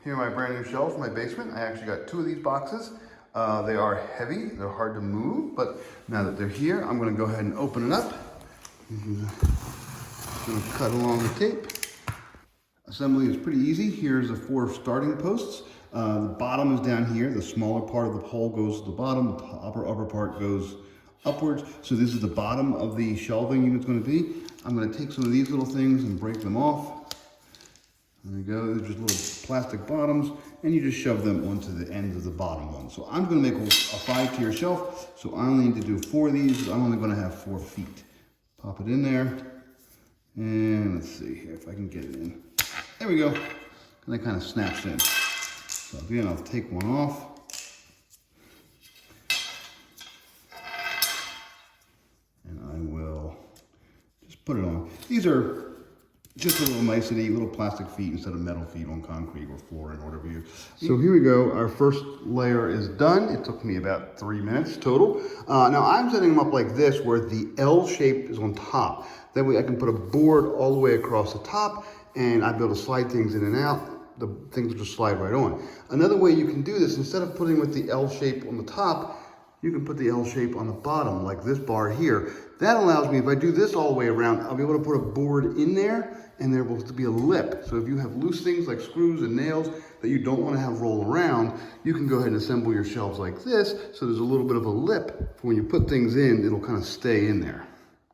Here are my brand new shelves in my basement. I actually got 2 of these boxes. They are heavy, they're hard to move, but now that they're here, I'm gonna go ahead and open it up. I'm gonna cut along the tape. Assembly is pretty easy. Here's the 4 starting posts. The bottom is down here. The smaller part of the pole goes to the bottom. The upper part goes upwards. So this is the bottom of the shelving unit's gonna be. I'm gonna take some of these little things and break them off. There we go, they're just little plastic bottoms, and you just shove them onto the ends of the bottom one. So I'm gonna make a 5-tier shelf, so I only need to do 4 of these. I'm only gonna have 4 feet. Pop it in there, and let's see here if I can get it in. There we go, and that kind of snaps in. So again, I'll take one off. And I will just put it on. These are just a little nicety, little plastic feet instead of metal feet on concrete or flooring or whatever you. So here we go, our first layer is done. It took me about 3 minutes total. Now I'm setting them up like this where the L shape is on top. That way I can put a board all the way across the top and I'll be able to slide things in and out. The things will just slide right on. Another way you can do this, instead of putting with the L shape on the top, you can put the L shape on the bottom, like this bar here. That allows me, if I do this all the way around, I'll be able to put a board in there and there will be a lip. So if you have loose things like screws and nails that you don't want to have roll around, you can go ahead and assemble your shelves like this. So there's a little bit of a lip. For when you put things in, it'll kind of stay in there.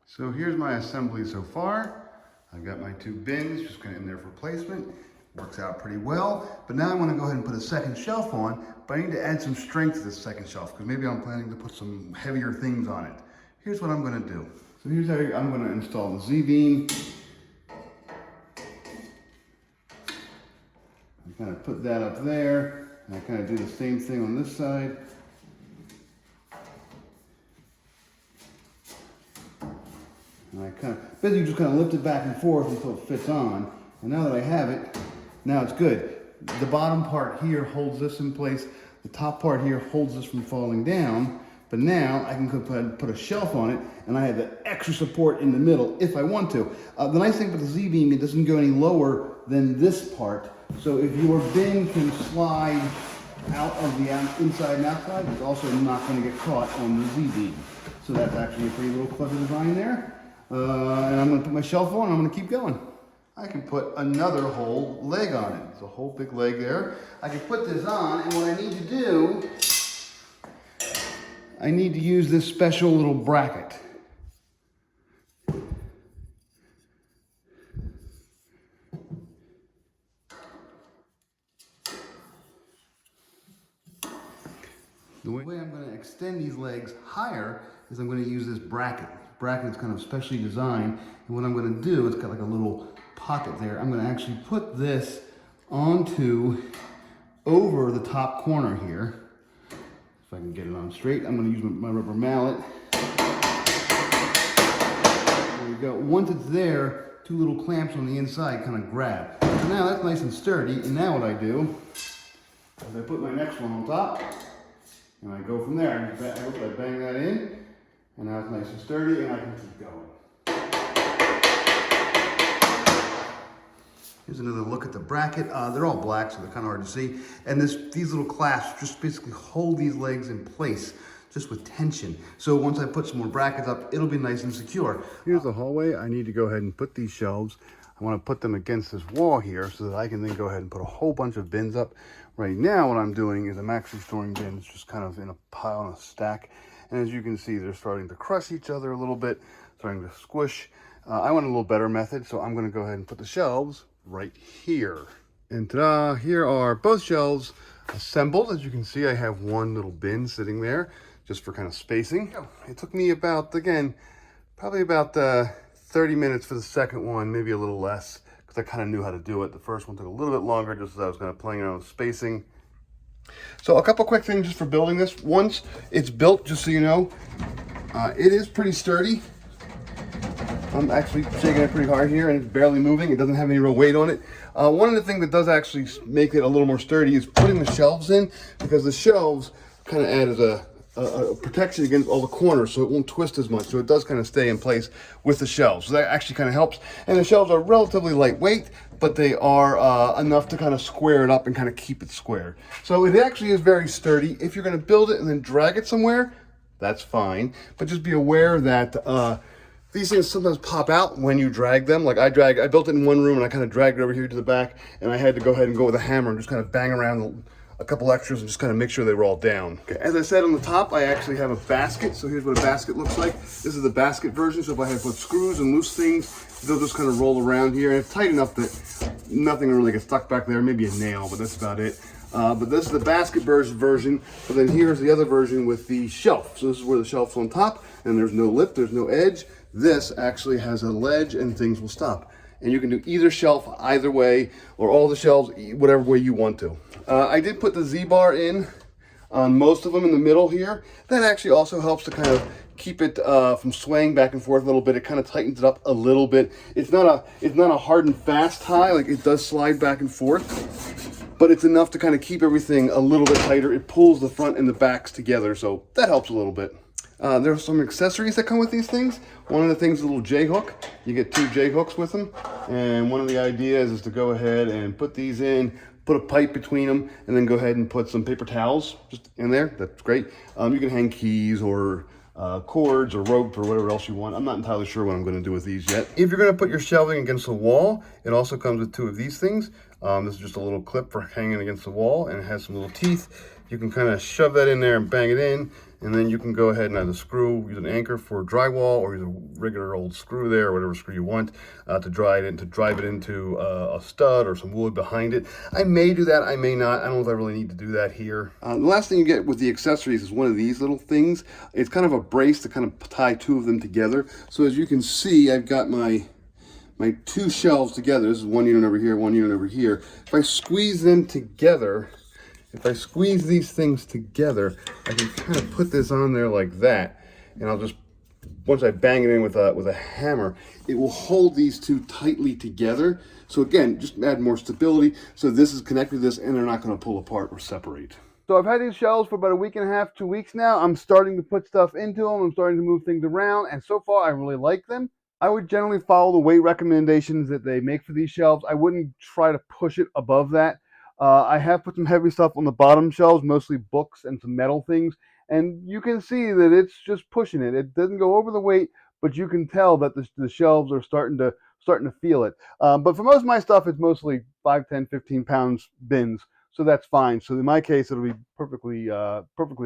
So here's my assembly so far. I've got my 2 bins just kind of in there for placement. Works out pretty well. But now I want to go ahead and put a second shelf on, but I need to add some strength to this second shelf because maybe I'm planning to put some heavier things on it. Here's what I'm going to do. So here's how I'm going to install the Z-beam. I kind of put that up there, and I kind of do the same thing on this side. And I kind of, basically just kind of lift it back and forth until it fits on. And now that I have it, now it's good. The bottom part here holds this in place. The top part here holds this from falling down. But now I can put a shelf on it, and I have the extra support in the middle if I want to. The nice thing with the Z-beam, it doesn't go any lower than this part. So if your bin can slide out of the inside and outside, it's also not going to get caught on the Z-beam. So that's actually a pretty little clever design there. And I'm going to put my shelf on, and I'm going to keep going. I can put another whole leg on it. It's a whole big leg there. I can put this on, and what I need to do, I need to use this special little bracket. The way I'm going to extend these legs higher is I'm going to use this bracket. This bracket is kind of specially designed, and what I'm going to do, it's got like a little pocket there. I'm going to actually put this over the top corner here. If I can get it on straight, I'm going to use my rubber mallet. There we go. Once it's there, 2 little clamps on the inside kind of grab. So now that's nice and sturdy, and now what I do is I put my next one on top. And I go from there. I bang that in, and now it's nice and sturdy, and I can keep going. Here's another look at the bracket. They're all black, so they're kind of hard to see. And these little clasps just basically hold these legs in place, just with tension. So once I put some more brackets up, it'll be nice and secure. Here's the hallway. I need to go ahead and put these shelves. I want to put them against this wall here so that I can then go ahead and put a whole bunch of bins up. Right now, what I'm doing is I'm actually storing bins just kind of in a pile, on a stack. And as you can see, they're starting to crush each other a little bit, starting to squish. I want a little better method, so I'm going to go ahead and put the shelves right here. And ta-da, here are both shelves assembled. As you can see, I have one little bin sitting there just for kind of spacing. It took me about, again, probably about 30 minutes for the second one, maybe a little less, because I kind of knew how to do it. The first one took a little bit longer just as I was kind of playing around with spacing. So a couple quick things just for building this. Once it's built, just so you know, it is pretty sturdy. I'm actually shaking it pretty hard here, and it's barely moving. It doesn't have any real weight on it. One of the things that does actually make it a little more sturdy is putting the shelves in, because the shelves kind of add as a protection against all the corners, so it won't twist as much. So it does kind of stay in place with the shelves. So that actually kind of helps. And the shelves are relatively lightweight. but they are enough to kind of square it up and kind of keep it square. So it actually is very sturdy. If you're going to build it and then drag it somewhere, that's fine. But just be aware that these things sometimes pop out when you drag them. Like I built it in one room and I kind of dragged it over here to the back, and I had to go ahead and go with a hammer and just kind of bang around a couple extras and just kind of make sure they were all down. Okay. As I said on the top, I actually have a basket. So here's what a basket looks like. This is the basket version. So if I have put screws and loose things, they'll just kind of roll around here. And it's tight enough that nothing really gets stuck back there. Maybe a nail, but that's about it. But this is the basket version. But then here's the other version with the shelf. So this is where the shelf's on top, and there's no lip, there's no edge. This actually has a ledge and things will stop. And you can do either shelf either way, or all the shelves whatever way you want to. I did put the Z-bar in on most of them in the middle here. That actually also helps to kind of keep it from swaying back and forth a little bit. It kind of tightens it up a little bit. It's not a hard and fast tie, like it does slide back and forth, but it's enough to kind of keep everything a little bit tighter. It pulls the front and the backs together, so that helps a little bit. There are some accessories that come with these things. One of the things is a little J-hook. You get 2 J-hooks with them. And one of the ideas is to go ahead and put these in, put a pipe between them, and then go ahead and put some paper towels just in there. That's great. You can hang keys or cords or rope or whatever else you want. I'm not entirely sure what I'm going to do with these yet. If you're going to put your shelving against the wall, it also comes with 2 of these things. This is just a little clip for hanging against the wall, and it has some little teeth. You can kind of shove that in there and bang it in, and then you can go ahead and either use an anchor for drywall, or use a regular old screw there, or whatever screw you want, to drive it into a stud or some wood behind it. I may do that, I may not. I don't know if I really need to do that here. The last thing you get with the accessories is one of these little things. It's kind of a brace to kind of tie 2 of them together. So as you can see, I've got my 2 shelves together. This is one unit over here, one unit over here. If I squeeze them together, if I squeeze these things together, I can kind of put this on there like that, and I'll just, once I bang it in with a hammer, it will hold these 2 tightly together. So again, just add more stability. So this is connected to this, and they're not going to pull apart or separate. So I've had these shelves for about a week and a half, 2 weeks now. I'm starting to put stuff into them. I'm starting to move things around, and so far I really like them. I would generally follow the weight recommendations that they make for these shelves. I wouldn't try to push it above that. I have put some heavy stuff on the bottom shelves, mostly books and some metal things, and you can see that it's just pushing it. It doesn't go over the weight, but you can tell that the shelves are starting to feel it. But for most of my stuff, it's mostly 5, 10, 15 pounds bins, so that's fine. So in my case, it'll be perfectly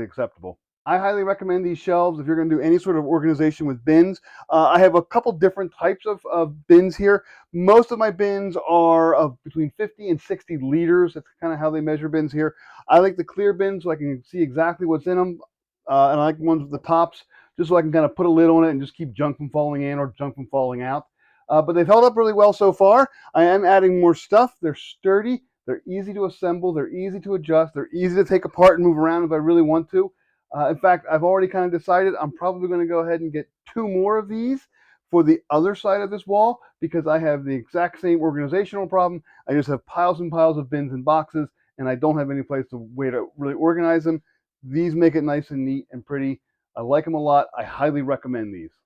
acceptable. I highly recommend these shelves if you're going to do any sort of organization with bins. I have a couple different types of bins here. Most of my bins are of between 50 and 60 liters. That's kind of how they measure bins here. I like the clear bins so I can see exactly what's in them. And I like the ones with the tops just so I can kind of put a lid on it and just keep junk from falling in or junk from falling out. But they've held up really well so far. I am adding more stuff. They're sturdy. They're easy to assemble. They're easy to adjust. They're easy to take apart and move around if I really want to. In fact, I've already kind of decided I'm probably going to go ahead and get 2 more of these for the other side of this wall, because I have the exact same organizational problem. I just have piles and piles of bins and boxes, and I don't have any place to really organize them. These make it nice and neat and pretty. I like them a lot. I highly recommend these.